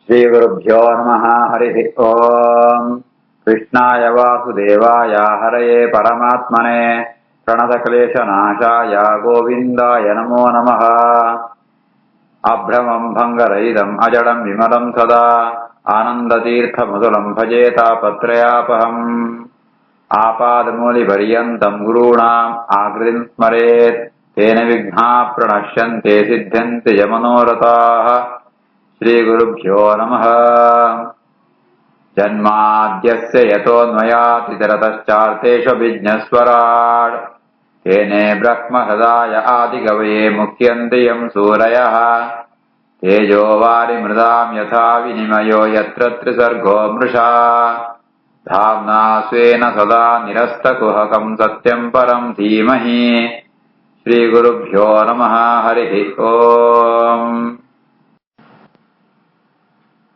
श्रीगुरुभ्यो नमः। हरिः ओम्। कृष्णाय वासुदेवाय हरये परमात्मने प्रणतक्लेशनाशाय गोविन्दाय नमो नमः। अभ्रमम् भङ्गरहितम् अजडम् विमलम् सदा आनन्दतीर्थमधुरम् भजे तापत्रयापहम्। आपादमूलिपर्यन्तम् गुरूणाम् आकृतिम् स्मरेत् तेन विघ्नाः प्रणश्यन्ते सिद्ध्यन्ति च मनोरथाः। श्रीगुरुभ्यो नमः। जन्माद्यस्य यतोऽन्वयातितरतश्चार्थेष्वभिज्ञस्वराट् तेने ब्रह्महृदाय आदिकवये मुह्यन्ति यम् सूरयः। तेजो वारिमृदाम् यथा विनिमयो यत्र त्रिसर्गो मृषा धाम्ना स्वेन सदा निरस्तकुहकम् सत्यम् परम् धीमहि। श्रीगुरुभ्यो नमः। हरिः ओम्.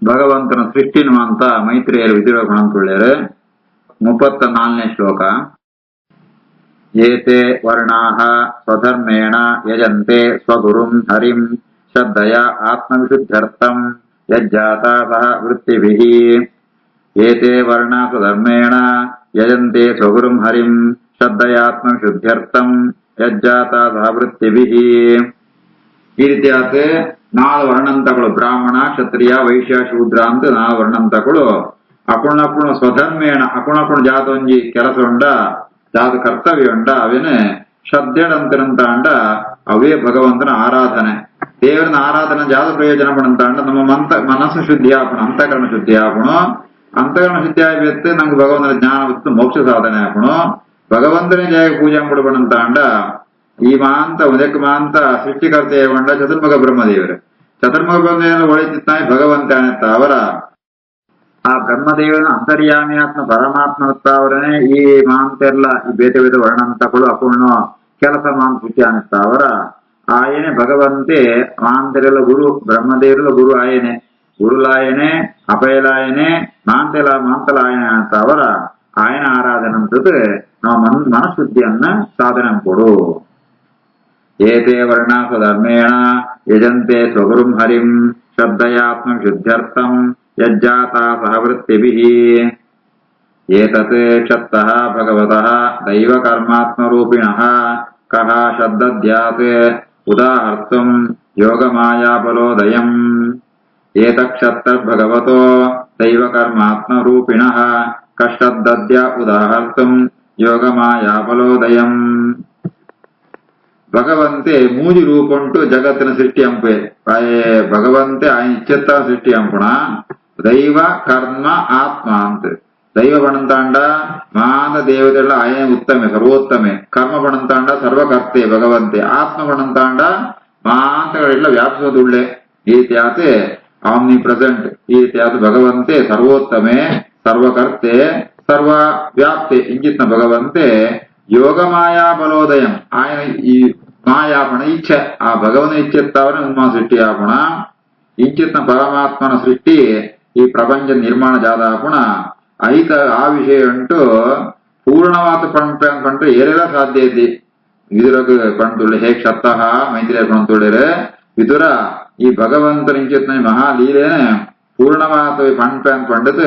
ಭಗವಂತನ ಸೃಷ್ಟಿನು ಅಂತ ಮೈತ್ರಿಯರು ವಿಧಿರೋಪಣ ಅಂತೇಳ್ಯಾರೆ. 34ನೇ ಶ್ಲೋಕ. ಏತೆ ವರ್ಣಾಃ ಸ್ವಧರ್ಮೇಣ ಯಜಂತೆ ಸ್ವಗುರುಂ ಹರಿಂ ಶ್ರದ್ಧಯ ಆತ್ಮವಿಶುದ್ಧ್ಯರ್ಥಂ ಯಜ್ಜಾತಾ ಸಹ ವೃತ್ತಿಭಿಃ. ಏತೆ ವರ್ಣಾ ಸ್ವಧರ್ಮೇಣ ಯಜಂತೆ ಸ್ವಗುರುಂ ಹರಿಂ ಶ್ರದ್ಧಯ ಆತ್ಮವಿಶುದ್ಧ್ಯರ್ಥಂ ಯಜ್ಜಾತಾ ಸಹ ವೃತ್ತಿಭಿಃ. ಈ ರೀತಿಯಾದ 4 ವರ್ಣಂತಗಳು, ಬ್ರಾಹ್ಮಣ, ಕ್ಷತ್ರಿಯ, ವೈಶ್ಯ, ಶೂದ್ರ ಅಂತ 4 ವರ್ಣಂತಗಳು ಅಪುರ್ಣಪುರ್ಣ ಸ್ವಧರ್ಮೇಣ ಅಪುರ್ಣಪುರ್ಣ ಜಾತೊಂಜಿ ಕೆಲಸ ಉಂಡ, ಜಾತ ಕರ್ತವ್ಯ ಉಂಡ, ಅವೇನೆ ಶ್ರದ್ಧೆಡಂತಿರಂತಾಂಡ ಅವೇ ಭಗವಂತನ ಆರಾಧನೆ. ದೇವರನ ಆರಾಧನೆ ಜಾತ ಪ್ರಯೋಜನ ಪಡಂತಾಂಡ ನಮ್ಮ ಮನಸ್ಸು ಶುದ್ಧಿ ಆಪಣ, ಅಂತಃಕರಣ ಶುದ್ಧಿ ಆಪಣು. ಅಂತಃಕರಣ ಶುದ್ಧಿ ಆಗಿರುತ್ತೆ ನಂಗೆ ಭಗವಂತನ ಜ್ಞಾನ ಬಿತ್ತು ಮೋಕ್ಷ ಸಾಧನೆ ಆಪಣು. ಭಗವಂತನೇ ಜಯ ಪೂಜೆ ಪಡಬಣಂತಾಂಡ ಈ ಮಾಂತ ಉದಕ ಮಾಂತ ಸೃಷ್ಟಿಕರ್ತೆಯ ಕೊಂಡ ಚತುರ್ಮುಖ ಬ್ರಹ್ಮದೇವರು. ಚತುರ್ಮುಖ ಬ್ರಹ್ಮದೇವನ ಒಳಿತಿತ್ತಾಯಿ ಭಗವಂತ ಅನ್ನತ್ತ ಅವರ ಆ ಬ್ರಹ್ಮದೇವನ ಅಂತರ್ಯಾಮಿ ಆತ್ಮ ಪರಮಾತ್ಮ ಅವರನೇ ಈ ಮಾಂತೆಲ್ಲ ಈ ಬೇತೆ ಬೇತೆ ವರ್ಣಂತಗಳು ಅಪೂರ್ಣ ಕೆಲಸ ಮಾಂತ ಸೃಷ್ಟಿ ಅನ್ನತ್ತ ಅವರ ಆಯನೆ ಭಗವಂತೆ ಮಾಂತೆರೆಲ್ಲ ಗುರು ಬ್ರಹ್ಮದೇವರ ಗುರು ಆಯನೆ ಗುರುಲಾಯನೆ ಅಪಯಲಾಯನೆ ಮಾಂತಲಾಯನೆ ಅಂತ ಅವರ ಆಯನ ಆರಾಧನೆ ಅಂತದ್ದು ನಾವು ಮನಃಶುದ್ಧಿಯನ್ನ ಸಾಧನೆ ಕೊಡು. ಏತೆ ವರ್ಣಾ ಸ್ವಧರ್ಮೇಣ ಯಜಂತೆ ಸ್ವಗುರುಂ ಹರಿಂ ಶ್ರದ್ಧಯಾತ್ಮವಿಶುದ್ಧ್ಯರ್ಥಂ ಯಜ್ಜಾತಾ ಸಹ ವೃತ್ತಿಭಿಃ. ಏತತ್ ಕ್ಷತ್ತಃ ಭಗವತಃ ದೈವಕರ್ಮಾತ್ಮರೂಪಿಣಃ ಕಃ ಶಬ್ದದ್ಯಾತ್ ಉದಾಹರ್ತುಂ ಯೋಗಮಾಯಾಬಲೋದಯಂ. ಏತಕ್ಷತ್ತರ್ಭಗವತೋ ದೈವಕರ್ಮಾತ್ಮರೂಪಿಣಃ ಕಶ್ಶಬ್ದದ್ಯ ಉದಾಹರ್ತುಂ ಯೋಗಮಾಯಾಬಲೋದಯಂ. ಭಗವಂತೆ ಮೂಜಿ ರೂಪುಂಟು ಜಗತ್ತಿನ ಸೃಷ್ಟಿ ಅಂಪೆ ಭಗವಂತೆ ఆయన ఇచ్చేత సృష్టి అంపుణ దైవ కర్మ ఆత్మ అంత దైవ పడంతాండ మాన దేవతల ఆయన ఉత్తమే ಸರ್ವೋತ್ತಮೆ ಕರ್ಮ ಪಡಂತಾಂಡ ಸರ್ವಕರ್ತೆ ಭಗವಂತೆ ಆತ್ಮ ಪಡಂತಾಂಡ ಮಾಂತಗಳೆಲ್ಲ ವ್ಯಾಪಿಸೋದುಳ್ಳೆ ಈ ರೀತಿಯಾತೆ ಆಮ್ನಿ ಪ್ರೆಸೆಂಟ್ ಈ ರೀತಿಯಾದ ಭಗವಂತೆ ಸರ್ವೋತ್ತಮೆ ಸರ್ವಕರ್ತೆ ಸರ್ವ ವ್ಯಾಪ್ತಿ ಇಂಜಿತ್ನ ಭಗವಂತೆ ಯೋಗ ಮಾಯಾ ಬಲೋದಯಂ ఆయన ఈ మాయాపణ ఇచ్చ ఆ భగవన్ ఇచ్చేత్తావని ఉన్మా సృష్టి ఆపణ ఇంచిత్న పరమాత్మన సృష్టి ఈ ప్రపంచ నిర్మాణ ಜಾದಾಪಣ ಐತ ಆ ವಿಷಯ ಉಂಟು ಪೂರ್ಣವಾದ ಪಂಡ್ರೆ ಏರೆಲ್ಲ ಸಾಧ್ಯ ಐತಿ ವಿದುರಗ ಪಂಡ್ತುಳ್ಳೆ ಹೇಗ್ ಶತ್ತಃ ಮೈತ್ರಿಯ ಪಂಡ್ತುಳ್ಳಿರೆ ವಿದುರ ಈ ಭಗವಂತನ ಇಂಚಿತ್ನ ಮಹಾಲೀಲೇನೆ ಪೂರ್ಣವಾದ ಪಂಡತ್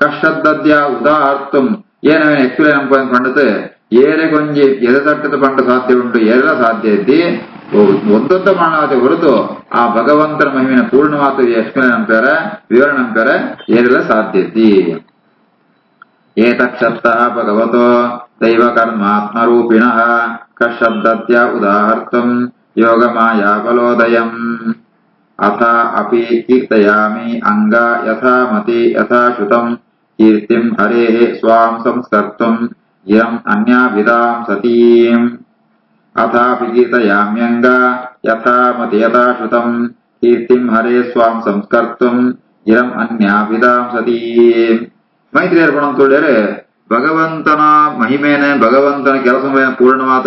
ಕಶ್ಶಬ್ದದ್ಯ ಉದಾಹರ್ತಂ ಏನವೇನು ಎಕ್ಸ್ಪ್ಲೇನ್ ಪಂಡತ್ ಏರೆ ಕೊಂಜಿ ಎದೆತಟ್ಟದ ಪಂಡ ಸಾಧ್ಯ ಉಂಟು ಏರೆಲ್ಲ ಸಾಧ್ಯ ಐತಿ ಒಂದೊಂದ ಮಾಡಲಾದ ಹೊರತು ಆ ಭಗವಂತನ ಮಹಿಮೆನ ಪೂರ್ಣವಾದ ಎಕ್ಸ್ಪ್ಲೇನ್ ಅಂತಾರೆ ವಿವರಣೆ ಅಂತಾರೆ ಏರೆಲ್ಲ ಸಾಧ್ಯ ಐತಿ. ಏತಕ್ಷತ್ತಃ ಭಗವತೋ ದೈವಕರ್ಮಾತ್ಮರೂಪಿಣಃ ಕಶ್ಶಬ್ದದ್ಯ ಉದಾಹರ್ತಂ ಯೋಗಮಾಯಾಬಲೋದಯಂ. ಅಥ ಅಪಿ ಕೀರ್ತಯಾಮಿ ಅಂಗ ಯಥಾ ಮತಿ ಯಥಾ ಶ್ರುತಂ ಕೀರ್ತಿಂ ಹರೇಃ ಸ್ವಾಂ ಸಂಸ್ಕರ್ತುಂ ಯಂ ಅನ್ಯಾಭಿಧಾಂ ಸತೀಂ. ಅಥಾಪಿ ಕೀರ್ತಯಾಮ್ಯಂಗ ಯಥಾ ಮತಿ ಯಥಾ ಶ್ರುತಂ ಕೀರ್ತಿಂ ಹರೇಃ ಸ್ವಾಂ ಸಂಸ್ಕರ್ತುಂ ಯಂ ಅನ್ಯಾಭಿಧಾಂ ಸತೀಂ. ಮೈತ್ರಿಯರು ಪಣಂತೊಳ್ಳಿರೆ ಭಗವಂತನ ಮಹಿಮೇನೆ ಭಗವಂತನ ಕೆಲಸ ಪೂರ್ಣವಾದ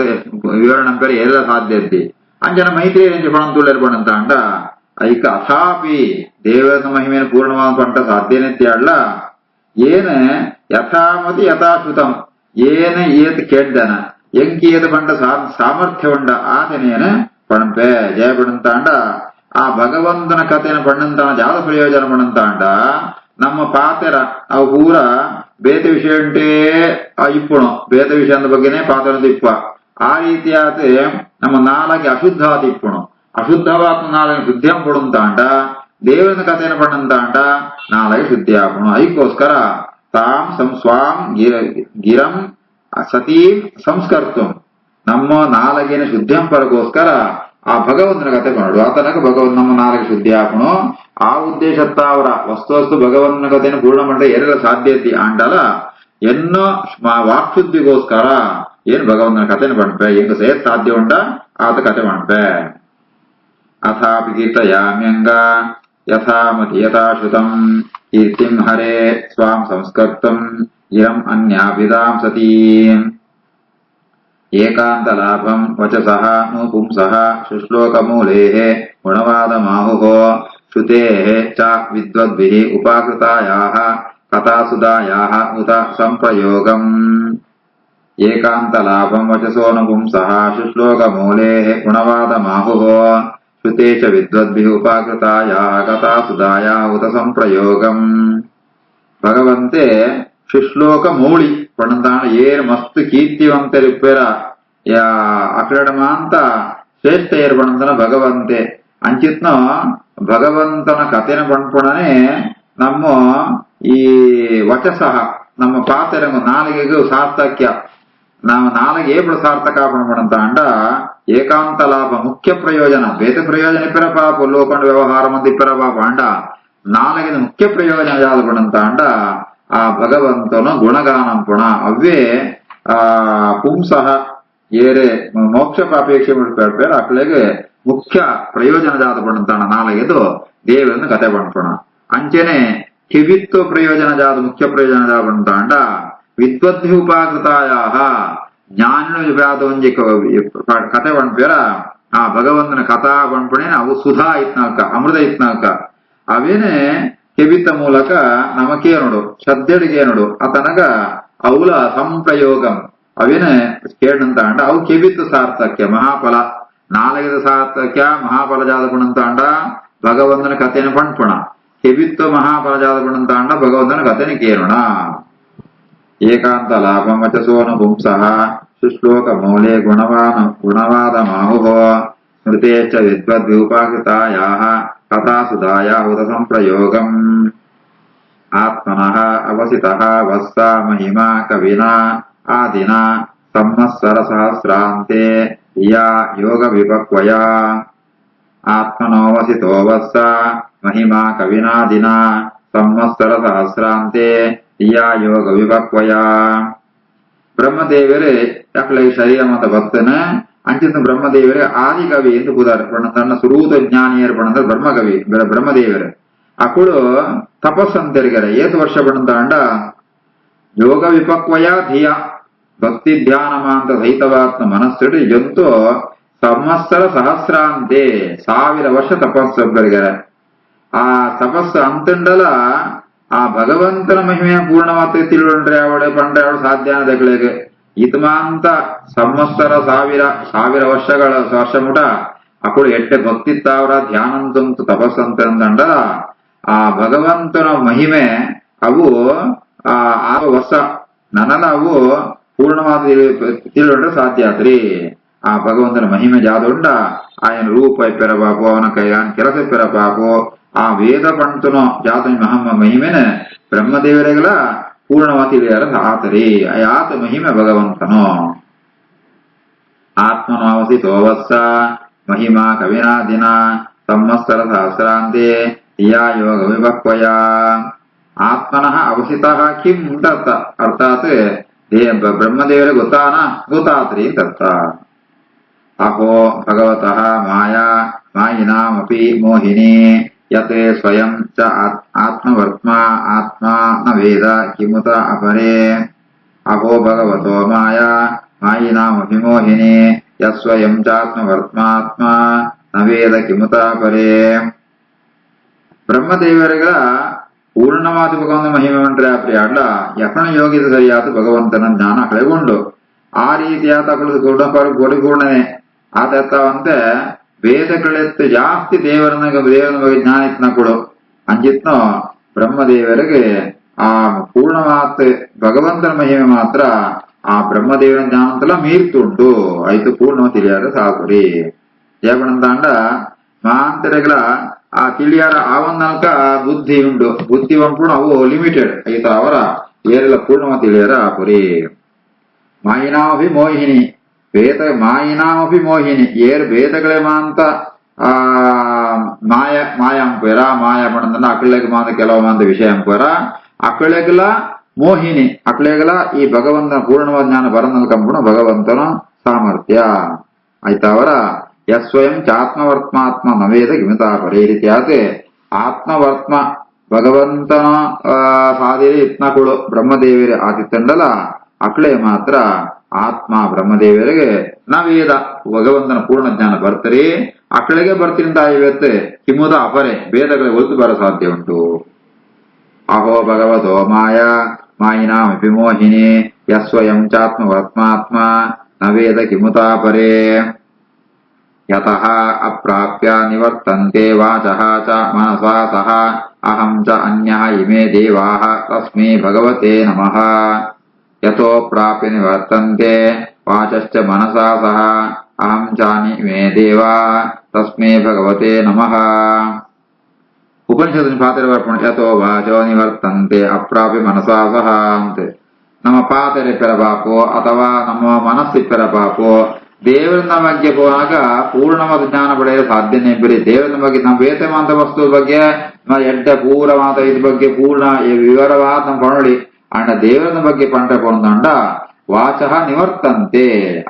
ವಿವರಣೆ ಪೇರೆ ಎಲ್ಲ ಸಾಧ್ಯ ಐತಿ ಅಂಜನ ಮೈತ್ರಿಯರು ಪಣಂತೊಳ್ಳಿರು ಪಣಂತಾಂಡ ಐಕ ಅಥಾಪಿ ದೇವರ ಮಹಿಮೇನ ಪೂರ್ಣವಾದ ಪಂಟ ಸಾಧ್ಯನೇತ್ಯ ಅಲ್ಲ ಏನ ಯಥಾಮತಿ ಯಥಾಶ್ರುತಂ ಏನ ಏತ್ ಕೇಳ್ದನ ಎಂಕಿ ಏದ ಪಂಡ ಸಾಮರ್ಥ್ಯ ಉಂಡ ಆತನೇನ ಪಣಂಪೆ ಜಯ ಪಣಂತಾಂಡ ಆ ಭಗವಂತನ ಕಥೆಯನ್ನು ಪಣ್ಣಂತಾನ ಜಾದ ಪ್ರಯೋಜನ ಪಣ್ಣಂತಾಂಡ ನಮ್ಮ ಪಾತೆರ ಅವು ಪೂರ ಬೇತೆ ವಿಷಯ ಉಂಟೇ ಇಪ್ಪುಣು ಬೇತೆ ವಿಷಯದ ಬಗ್ಗೆನೇ ಪಾತೆರದು ಇಪ್ಪ ಆ ರೀತಿಯಾದ ನಮ್ಮ ನಾಲಗೆ ಅಶುದ್ಧಾದ ಇಪ್ಪುಣು ಅಶುದ್ಧವಾದ ನಾಲಗೆ ಶುದ್ಧಿಯಂ ಕೊಡುಂತಾಂಡ ದೇವರನ ಕಥೆಯನ್ನು ಪಣ್ಣಂತಾಂಡ ನಾಲಗೆ ಶುದ್ಧಿ ಆಪುಣು ಅದಕ್ಕೋಸ್ಕರ ತಾಂ ಸ್ವಾಂ ಗಿರಂ ಸತೀಂ ಸಂಸ್ಕರ್ತು ನಮ್ಮ ನಾಲಗೆನ ಶುದ್ಧಿಯಂ ಪರಗೋಸ್ಕರ ಆ ಭಗವಂತನ ಕಥೆ ಮಾಡು ಆತನಕ ಭಗವಂತ ನಮ್ಮ ನಾಲಗೆ ಶುದ್ಧಿ ಆಪುಣು ಆ ಉದ್ದೇಶತ್ತ ಅವರ ವಸ್ತು ಭಗವಂತನ ಕಥೆಯನ್ನು ಪೂರ್ಣ ಮಾಡಿದ್ರೆ ಏನೆಲ್ಲ ಸಾಧ್ಯತೆ ಆಂಡಲ ಎನ್ನೋ ವಾಕ್ಶುದ್ಧಿಗೋಸ್ಕರ ಏನ್ ಭಗವಂತನ ಕಥೆನ ಪಣ್ಪೆ ಹೆಂಗ ಸೇತ್ ಸಾಧ್ಯ ಉಂಡ ಆತ ಕಥೆ ಮಾಡ್ಪೆ ಅಥಾಪಿ ಕೀರ್ತಯಾಮ್ಯಂಗ ಯಥಾಮತಿ ಯಥಾಶ್ರುತಂ ಕೀರ್ತಿಂ ಹರೇ ಸ್ವಾಂ ಸಂಸ್ಕರ್ತಂ ಇರಂ ಅನ್ಯಾಭಿಧಾಂ ಸತೀಂ ಏಕಾಂತ ಲಾಭಂ ವಚಸಃ ನು ಪುಂಸಃ ಶುಶ್ಲೋಕಮೂಲೇಃ ಗುಣವಾದಮಾಹುಃ ಶ್ರುತೇಃ ಚ ವಿದ್ವದ್ಭಿಃ ಉಪಾಕೃತಾಯಾಃ ಕಥಾಸುಧಾಯಾಃ ಉತ ಸಂಪ್ರಯೋಗಂ ಏಕಾಂತ ಲಾಭಂ ವಚಸೋ ನು ಪುಂಸಃ ಶುಶ್ಲೋಕಮೂಲೇಃ ಗುಣವಾದಮಾಹುಃ ಶ್ರುತೇ ಚ ವಿದ್ವದ್ಭಿಃ ಉಪಾಕೃತಾಯಾಃ ಕಥಾಸುಧಾಯಾಃ ಉತ ಸಂಪ್ರಯೋಗಂ ಭಗವಂತೆ ಶುಶ್ಲೋಕ ಮೂಳಿ ಪಣ್ಣಂತಾಣ ಏರ್ ಮಸ್ತ್ ಕೀರ್ತಿವಂತರಿಪ್ಪೆರ ಅಕ್ರಡಮಾಂತ ಶ್ರೇಷ್ಠ ಏರ್ ಪಣ್ಣಂತನ ಭಗವಂತೆ ಅಂಚಿತ್ನ ಭಗವಂತನ ಕಥೆನ ಪಣ್ಪುಣನೆ ನಮ್ಮ ಈ ವಚಸಃ ನಮ್ಮ ಪಾತೆರಂಗ ನಾಲಿಗೆಗೂ ಸಾರ್ಥಕ್ಯ ನಾವು ನಾಲಿಗೆ ಏಪಡು ಸಾರ್ಥಕ ಪಣ್ಪಣಂತಾಂಡ ಏಕಾಂತ ಲಾಭ ಮುಖ್ಯ ಪ್ರಯೋಜನ ಬೇತ ಪ್ರಯೋಜನ ಇಪ್ಪರ ಪಾಪ ಲೋಕಂಡ ವ್ಯವಹಾರ ಮಂದಿ ಇಪ್ಪರ ಪಾಪ ಅಂಡ ನಾಲಿಗೆ ಮುಖ್ಯ ಪ್ರಯೋಜನ ಯಾದ ಪಣಂತಾಂಡ ಆ ಭಗವಂತನ ಗುಣಗಾನಂ ಪುಣ ಅವೇ ಪುಂಸಃ ಏರೆ ಮೋಕ್ಷ ಪಾಪೇಕ್ಷೆ ಮಾಡ್ಪೇರ್ ಅಕ್ಲೆಗೆ ಮುಖ್ಯ ಪ್ರಯೋಜನಜಾತ ಪಣ್ಣಂತಾಣ ನಾಲಗೆದು ದೇವರನ್ನು ಕಥೆ ಪಣ್ಪುಣ ಅಂಚೆನೆ ಕಿವಿತ್ತು ಪ್ರಯೋಜನಜಾತ ಮುಖ್ಯ ಪ್ರಯೋಜನಜಾತ ಪಣ್ಣಂತಾಂಡ ವಿದ್ವದ್ಭಿ ಉಪಾಕೃತಾಯಾಹ ಜ್ಞಾನಿನ ವ್ಯಾದ ಒಂಜಿ ಕಥೆ ಪಣ್ಪೇರ ಆ ಭಗವಂತನ ಕಥಾ ಪಣ್ಪುಣೇನ ಅವು ಸುಧಾ ಇತ್ನಾಕ ಅಮೃತ ಇತ್ನಾಕ ಅವೇನೆ ಕೆಬಿತ ಮೂಲಕ ನಮಕೇನುಡು ಶ್ರದ್ಧೆಡಿಗೇನುಡು ಅತನಗ ಅವಳ ಸಂಪ್ರಯೋಗಂ ಅವೇನೆ ಕೇಳಂತಾಂಡ ಅವು ಕೆಬಿತ್ತು ಸಾರ್ಥಕ್ಯ ಮಹಾಫಲ ನಾಲಗೆದ ಸಾರ್ಥಕ್ಯ ಮಹಾಫಲ ಜಾದ ಪುಣಂತಾಂಡ ಭಗವಂತನ ಕಥೆನ ಪಣ್ಪುಣ ಕೆಬಿತ್ತು ಮಹಾಫಲ ಜಾದ ಪುಣಂತಾಂಡ ಭಗವಂತನ ಕಥೆನ ಕೇರುಣ ಏಕಾಂತ ಲಾಭಂ ವಚಸೋನು ಪುಂಸಃ ಶುಶ್ಲೋಕ ಮೌಲೆ ಗುಣವಾದ ಮಾಹುಃ ಸ್ಮೃತೇ ಚ ವಿದ್ವದ್ವಿಪಾಕೃತಾಯಾಃ ಕಥಾಸುಧಾಯಾಃ ಉತ ಸಂಪ್ರಯೋಗಂ ಆತ್ಮನಃ ಅವಸಿತಃ ವಸ್ಸ ಮಹಿಮಾ ಕವಿನಾ ಆದಿನ ಸಂವತ್ಸರ ಸಹಸ್ರಾಂತೆ ಯಾ ಯೋಗ ವಿಪಕ್ವಯ ಆತ್ಮನೋವಸಿತೋ ವಸ್ಸ ಮಹಿಮಾ ಕವಿನಾದಿನ ಸಂವತ್ಸರ ಸಹಸ್ರಾಂತೆ ಯಾ ಯೋಗ ವಿಪಕ್ವಯ ಬ್ರಹ್ಮದೇವರೇ ಯಾಕಲೆ ಶರೀರ ಮತ ಭಕ್ತನ ಅಂಚಿನ ಬ್ರಹ್ಮದೇವರೇ ಆದಿಕವಿ ಎಂದು ಬುಧಾರ ತನ್ನ ಸುರೂತ ಜ್ಞಾನಿಯರು ಪಣಂದ್ರೆ ಬ್ರಹ್ಮಕವಿ ಬ್ರಹ್ಮದೇವರೇ ಅಕ್ಕಳು ತಪಸ್ಸಂತರಿಗರ ಏತು ವರ್ಷ ಪಣಂತಾಂಡ ಯೋಗ ವಿಪಕ್ವಯ ಧಿಯ ಭಕ್ತಿ ಧ್ಯಾನ ಮಾಂತ ಸಹಿತವಾತ್ಮ ಮನಸ್ಸಿಡಿ ಜಂತು ಸಂವತ್ಸರ ಸಹಸ್ರಾಂತೆ 1000 ವರ್ಷ ತಪಸ್ಸೊಬ್ಬರಿಗರ ಆ ತಪಸ್ಸು ಅಂತಂಡಲ ಆ ಭಗವಂತನ ಮಹಿಮೆಯ ಪೂರ್ಣವಾದ ತಿಳುವಂಡ್ರೆ ಅವಳೆ ಪಂಡ್ರೆ ಅವಳು ಸಾಧ್ಯ ದಗಳಿಗೆ ಇತಮಾಂತ ಸಂವತ್ಸರ 1000 ವರ್ಷ ಮುಟ ಅಕ್ಕಳು ಎಟ್ಟೆ ಭಕ್ತಿತ್ತಾವ್ರ ಧ್ಯಾನಂತಂತು ತಪಸ್ಸಂತಂದ ಆ ಭಗವಂತನ ಮಹಿಮೆ ಅವು ಆ ವರ್ಷ ನನನ ಅವು ಪೂರ್ಣವಾದ ತಿಳುವಂಡ್ರೆ ಸಾಧ್ಯ ಆತ್ರಿ ಆ ಭಗವಂತನ ಮಹಿಮೆ ಜಾದುಂಡ ఆయన ರೂಪ ಪೆರಬಾಪು ಅವನ ಕೈಯಾನ್ ಕೆಲಸ ಪೆರಬಾಪು ಆ ವೇದ ಪಂತನೋ ಜಾತ ಮಹಿಮೆನ ಬ್ರಹ್ಮದೇವರಿಗಳ ಪೂರ್ಣವಾಗಿ ತಿಳಿಯಾರ ಆತರಿ ಆತ ಮಹಿಮೆ ಭಗವಂತನೋ ಆತ್ಮನೋವಸಿತೋ ವತ್ಸ ಮಹಿಮಾ ಕವಿನಾದಿನ ಸಂವತ್ಸರ ಸಹಸ್ರಾಂತೆ ಯಾ ಯೋಗ ವಿಭಕ್ವಯ ಆತ್ಮನಃ ಅವಸಿತಃ ಕಿಂ ಅಂತ ಅರ್ಥಾತ್ ಬ್ರಹ್ಮದೇವರಿಗೆ ಗೊತ್ತಾತ್ರಿ ಅಂತ ಅಹೋ ಭಗವತಃ ಮಾಯಿನಾಮಪಿ ಮೋಹಿನಿ ಯತೆ ಸ್ವಯಂ ಚ ಆತ್ಮವರ್ತ್ಮಾ ಆತ್ಮಾ ನ ವೇದ ಕಿಮುತ ಅಪರೇ ಅಹೋ ಭಗವತೋ ಮಾಯಿನಾಮಪಿ ಮೋಹಿನಿ ಯಸ್ವಯಂ ಚಾತ್ಮವರ್ತ್ಮಾತ್ಮಾ ನ ವೇದ ಕಿಮುತ ಅಪರೇ ಬ್ರಹ್ಮದೇವರಿಗ ಪೂರ್ಣವಾದ ಭಗವಂತ ಮಹಿಮೆ ಮಂಡ್ರೆ ಅಪ್ರಿ ಅಡ್ಲ ಯಕಣ ಯೋಗಿದ ಸರಿಯಾದ ಭಗವಂತನ ಜ್ಞಾನ ಕಳೆಗೊಂಡು ಆ ರೀತಿಯಾದ ಪರಿಪೂರ್ಣನೆ ಆತ ಎತ್ತವಂತೆ ವೇದಗಳೆತ್ತು ಜಾಸ್ತಿ ದೇವರನ ಬಗ್ಗೆ ಜ್ಞಾನ ಇತ್ನ ಕೊಡು ಅಂಜಿತ್ನೋ ಬ್ರಹ್ಮದೇವರಿಗೆ ಆ ಪೂರ್ಣಮಾತ್ ಭಗವಂತನ ಮಹಿಮೆ ಮಾತ್ರ ಆ ಬ್ರಹ್ಮದೇವನ ಜ್ಞಾನ ಅಂತಲ್ಲ ಮೀರ್ತುಂಟು ಆಯ್ತು ಪೂರ್ಣ ತಿಳಿಯಾರ ಸಾಕುರಿ ಏಪಣಂತಾಂಡ ಮಾಂತರೆಗಳ ಆ ತಿಳಿಯಾರ ಆವನ್ನಲ್ಕ ಬುದ್ಧಿ ಉಂಡು ಬುದ್ಧಿ ಪಂಪುಣ ಅವು ಲಿಮಿಟೆಡ್ ಆಯ್ತು ಅವರ ಏರೆಲ್ಲ ಪೂರ್ಣಮ ತಿಳಿಯಾರ ಆಪುರಿ ಮಾಯಿನಾಮಿ ಮೋಹಿನಿ ವೇದ ಮಾಯಿನಾಮಿ ಮೋಹಿನಿ ಏರ್ ವೇದಗಳೇ ಮಾಂತ ಆ ಮಾಯ ಅಂಪೇರ ಮಾಯ ಪಣಂದ ಅಕ್ಕಳಿಗೆ ಮಾಂತ ಕೆಲವು ಮಾಂತ ವಿಷಯ ಅಂಪೇರ ಅಕ್ಕಳೆಗಲ ಮೋಹಿನಿ ಅಕ್ಕಳೆಗಲ ಈ ಭಗವಂತನ ಪೂರ್ಣವಾದ ಜ್ಞಾನ ಬರನಲ್ ಕಂಪುಣ ಭಗವಂತನ ಸಾಮರ್ಥ್ಯ ಆಯ್ತಾ ಅವರ ಯಸ್ವಯಂ ಚಾತ್ಮವರ್ತ್ಮಾತ್ಮ ನವೇದ ಗಿಮಿತಾಪರ ಈ ರೀತಿ ಆದ್ರೆ ಆತ್ಮವರ್ತ್ಮ ಭಗವಂತನ ಸಾಧಿರಿ ಯತ್ನಗಳು ಬ್ರಹ್ಮದೇವರೇ ಆತಿತ್ತಂಡಲ ಅಕ್ಕಳೆ ಮಾತ್ರ ಆತ್ಮ ಬ್ರಹ್ಮದೇವರಿಗೆ ನವೇದ ಭಗವಂತನ ಪೂರ್ಣ ಜ್ಞಾನ ಬರ್ತರಿ ಅಕ್ಕಳಿಗೆ ಬರ್ತಿಂದ ಇವತ್ತೆ ಕಿಮುದ ಅಪರೆ ಭೇದಗಳಿಗೆ ಒತ್ತು ಬರ ಸಾಧ್ಯ ಉಂಟು ಅಹೋ ಭಗವತೋ ಮಾಯಿನಾಮಪಿ ಮೋಹಿನಿ ಯಸ್ವಯಂ ಚಾತ್ಮವರ್ತ್ಮಾತ್ಮ ನವೇದ ಕಿಮುತಾಪರೇ ಯತಃ ಅಪ್ರಾಪ್ಯ ನಿವರ್ತಂತೆ ವಾಚಃ ಚ ಮನಸಾ ಸಹ ಅಹಂ ಚ ಅನ್ಯಃ ಇಮೇ ದೇವಾಃ ತಸ್ಮೈ ಭಗವತೆ ನಮಃ ಯತೋ ಪ್ರಾಪ್ಯ ನಿವರ್ತಂತೆ ವಾಚಶ್ಚ ಮನಸಾ ಸಹ ಅಹಂ ಚಾನಿ ಇಮೇ ದೇವಾ ತಸ್ಮೈ ಭಗವತೆ ನಮಃ ಉಪನಿಷತ್ತಿನ ಪಾತ್ರೆ ಬರ್ಪಣ ಯಥೋ ವಾಚೋ ನಿವರ್ತಂತೆ ಅಪ್ರಾಪಿ ಮನಸಾ ಸಹ ಅಂತೆ ನಮ್ಮ ಪಾತ್ರೆ ಪೆರಬಾಪೋ ಅಥವಾ ನಮ್ಮ ಮನಸ್ಸು ಪೆರಬಾಪೋ ದೇವರನ್ನ ಬಗ್ಗೆ ಹೋದಾಗ ಪೂರ್ಣವಾದ ಜ್ಞಾನ ಪಡೆಯಲು ಸಾಧ್ಯನೇ ಬರೀ ದೇವರನ್ನ ಬಗ್ಗೆ ನಮ್ಮ ವೇತಮಾಂತ ವಸ್ತು ಬಗ್ಗೆ ಎಡ್ಡ ಪೂರ್ಣವಾದ ಇದ್ರ ಬಗ್ಗೆ ಪೂರ್ಣ ವಿವರವಾದ ನಮ್ಮ ಪಣಳಿ ಅಂಡ ದೇವರನ್ನ ಬಗ್ಗೆ ಪಂಡ ಕೊಂಡ ವಾಚಃ ನಿವರ್ತಂತೆ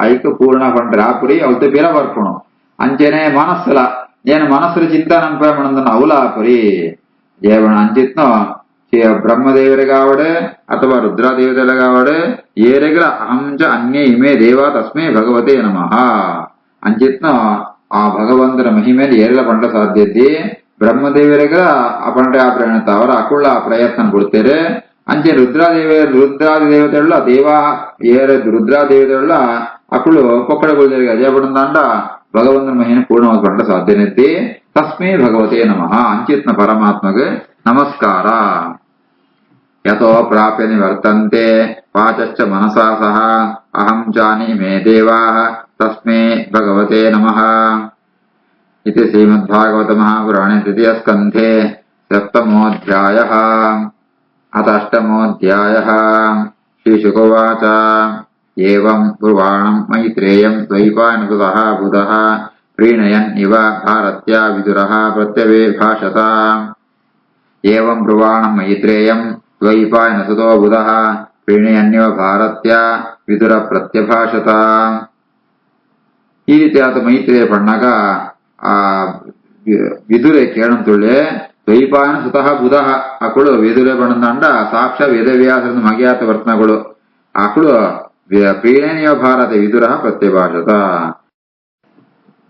ಐಕ ಪೂರ್ಣ ಪಂಡ್ರೆ ಆಪುರಿ ಅವತ್ತು ಬೇರೆ ಬರ್ಪಣು ಅಂಚೆನೆ ಮನಸ್ಸಲ ಏನು ಮನಸ್ಸು ಚಿಂತನ ಮಣಂದನ ಅವಲಾಪುರಿ ದೇವಣ ಅಂಚಿತ್ನೋ ಬ್ರಹ್ಮದೇವರಿಗಾವಡೆ ಅಥವಾ ರುದ್ರಾದೇವತೆಗಾವಡೆ ಏರೆಗಳ ಅಹಂಚ ಅನ್ಯ ಇಮೇ ದೇವ ತಸ್ಮೈ ಭಗವತೆ ನಮಃ ಅಂಚಿತ್ನೋ ಆ ಭಗವಂತನ ಮಹಿಮೇಲೆ ಏರೆಲ್ಲ ಪಂಡ ಸಾಧ್ಯತೆ ಬ್ರಹ್ಮದೇವರಿಗಳ ಆ ಪಂಡ ಆ ಪ್ರಯತ್ನ ಅವರ ಅಕುಳ್ಳ ಪ್ರಯತ್ನ ಕೊಡ್ತೇರೆ ಅಂಚೆ ರುದ್ರಾದಿ ದೇವತೆಗಳ ದೇವಾ ಏರೆ ರುದ್ರಾದೇವತೆಗಳ ಅಕುಳು ಪೊಕ್ಕಳಗೊಳ್ಳಿಗೆ ಅಜಯ ಪಡಂದಾಂಡ ಭಗವಂತನ ಮಹಿಮೆ ಪೂರ್ಣವಾದ ಪಂಡ ಸಾಧ್ಯತೆ ತಸ್ಮೈ ಭಗವತೆ ನಮಃ ಅಂಚಿತ್ನ ಪರಮಾತ್ಮಗೆ ನಮಸ್ಕಾರ ಯತೋ ಪ್ರಾಪ್ಯ ನಿವರ್ತಂತೆ ವಾಚಶ್ಚ ಮನಸಾ ಸಹ ಅಹಂ ಜಾನಿ ಮೇ ದೇವಾಃ ತಸ್ಮೈ ಭಗವತೆ ನಮಃ ಇತಿ ಶ್ರೀಮದ್ಭಾಗವತ ಮಹಾಪುರಾಣೇ ತೃತೀಯ ಸ್ಕಂಧೆ ಸಪ್ತಮೋऽಧ್ಯಾಯಃ ಅಥ ಅಷ್ಟಮೋऽಧ್ಯಾಯಃ ಶ್ರೀಶುಕೋವಾಚ ಏವಂ ಬ್ರುವಾಣಂ ಮೈತ್ರೇಯಂ ದ್ವೈಪಾಯನಸುತಃ ಬುಧಃ ಪ್ರೀಣಯನ್ ಇವ ಭಾರತ್ಯ ವಿದುರಃ ಪ್ರತ್ಯವೇಭಾಷತ ಏವಂ ಬ್ರುವಾಣಂ ಮೈತ್ರೇಯಂ ದ್ವೈಪಾಯನಸುತೋ ಬುಧಃ ಪ್ರೀಣಯನ್ನಿವ ಭಾರತ್ಯ ವಿದುರ ಪ್ರತ್ಯಭಾಷತ ಈ ರೀತಿ ಆತ ಮೈತ್ರೇಯ ಪಣ್ಣಗ ಆ ವಿದುರೆ ಕೇಳಂತುಳ್ಳೆ ದ್ವೈಪಾಯನ ಸುತಃ ಬುಧಃ ಅಕುಳು ವಿದುರೆ ಬಣ್ಣದಂಡ ಸಾಕ್ಷಾ ವೇದವ್ಯಾಸರದ ಮಗಿಯಾತ ವರ್ತನಗಳು ಅಕುಳು ಪ್ರೀಣಯನಿವ ಭಾರತ ವಿದುರ ಪ್ರತ್ಯಭಾಷತ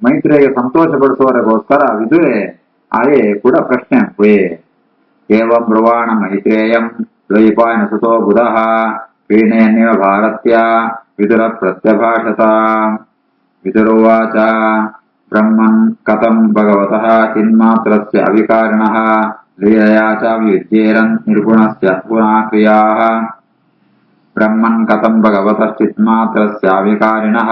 ಮೈತ್ರೇಯ ಸಂತೋಷಪಡಿಸುವವರಿಗೋಸ್ಕರ ವಿದುರೆ ಆಯೇ ಕೂಡ ಪ್ರಶ್ನೆ ಅಂಪುವೆ ಏವಂ ಬ್ರುವಾಣ ಮೈತ್ರೇಯಂ ದ್ವೈಪಾಯನ ಸುತೋ ಬುಧಃ ಪ್ರೀಣಯನ್ನಿವ ಭಾರತ್ಯ ವಿದುರ ಪ್ರತ್ಯಭಾಷತ ವಿದುರುವಾಚ ಬ್ರಹ್ಮನ್ ಕಥಂ ಭಗವತಃ ಚಿನ್ಮಾತ್ರಸ್ಯ ಅವಿಕಾರಿಣಃ ಲೀಲಯಾ ಚ ವಿದ್ಯೇರನ್ ನಿರ್ಗುಣಸ್ಯ ಗುಣಾಕ್ರಿಯಾಃ ಬ್ರಹ್ಮನ್ ಕಥಂ ಭಗವತಶ್ಚಿನ್ಮಾತ್ರಸ್ಯ ಅವಿಕಾರಿಣಃ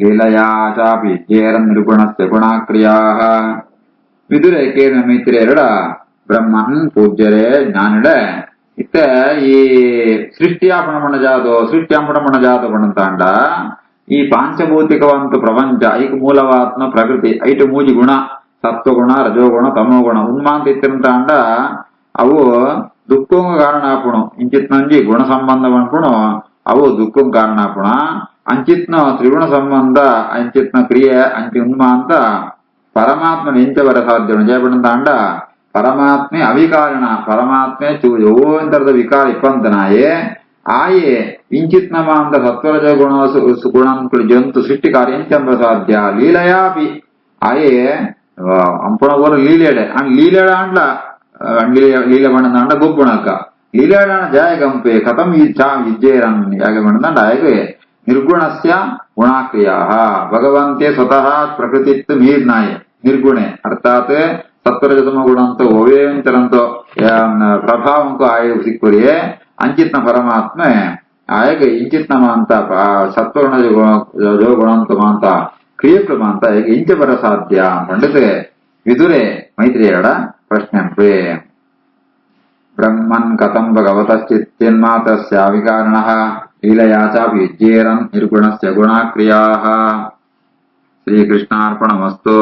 ಲೀಲಯಾ ಚ ವಿದ್ಯೇರನ್ ನಿರ್ಗುಣಸ್ಯ ಗುಣಾಕ್ರಿಯಾಃ ವಿದುರೆ ಕೇಳಿದ ಮೈತ್ರೇಯರಡ ಬ್ರಹ್ಮನ್ ಪೂಜ್ಯರೇ ಜ್ಞಾನಿಡೆ ಇತ್ತ ಈ ಸೃಷ್ಟಿಯಾಪಣ ಜಾತ ಪಣಂತಾಂಡ ಈ ಪಾಂಚಭೌತಿಕವಂತ ಪ್ರಪಂಚ ಐಕ ಮೂಲವಾತ್ಮ ಪ್ರಕೃತಿ ಐಟು ಮೂಜಿ ಗುಣ ಸತ್ವಗುಣ ರಜೋಗುಣ ತಮೋಗುಣ ಉನ್ಮಾಂತ ಇತ್ತಿರಂತಾಂಡ ಅವು ದುಃಖಂಗ ಕಾರಣಾಪುಣು ಇಂಚಿತ್ನಂಜಿ ಗುಣ ಸಂಬಂಧ ಅನ್ಪುಣು ಅವು ದುಃಖಂ ಕಾರಣಾಪುಣ ಅಂಚಿತ್ನ ತ್ರಿಗುಣ ಸಂಬಂಧ ಅಂಚಿತ್ನ ಕ್ರಿಯೆ ಅಂಚಿ ಉನ್ಮಾಂತ ಪರಮಾತ್ಮ ಎಂಚ ಬರ ಸಾಧ್ಯ ಜಯಪಡಂತಾಂಡ ಪರಮಾತ್ಮೆ ಅವಿಕಾರಣ ಪರಮಾತ್ಮೆ ಓಂತರದ ವಿಕಾರ ಇಪ್ಪಂತನಾಯೇ ಆಯೇ ಇಂಚಿತ್ನಮ ಅಂತ ಸತ್ವರಜ ಗುಣ ಜಂತು ಸೃಷ್ಟಿ ಕಾರ್ಯ ಎಂಚಂಬ ಸಾಧ್ಯ ಲೀಲಯಾಪಿ ಆಯೇ ಅಂಪುಣಗೋರು ಲೀಲೆಡೆ ಅಂಡ್ ಲೀಲೆಡ ಅಂಡ್ಲ ಲೀಲೆ ಬಣ್ಣದ ಗೊಬ್ಬುಣಕ ಲೀಲೆಡ ಜಾಯ ಗಂಪೆ ಕಥಂ ಈ ಚಾ ವಿಜ್ಜೇರನ್ ಯಾಗೆ ಬಣ್ಣದ ಆಯಗೆ ನಿರ್ಗುಣಸ್ಯ ಗುಣಾಕ್ರಿಯಾः भगवन्ते स्वतः प्रकृतित्व मीर नाय निर्गुणे अर्थात सत्वरजतम गुणंतो ओवेंतरंतो प्रभावं को आय सिक्कुरिये अंचित्न परमात्म आयगे इंचित्न मानता सत्वर्ण जो गुणंतो मानता क्रियक्लु मानता एक इंच बर साध्य पंडिते विदुरे मैत्रेयड प्रश्ने ब्रह्मन् कथं भगवतश्चिन्मात्रस्याविकारणः लीलया चापि युज्येरन् निर्गुणस्य गुणाक्रियाः। श्रीकृष्णार्पणमस्तु।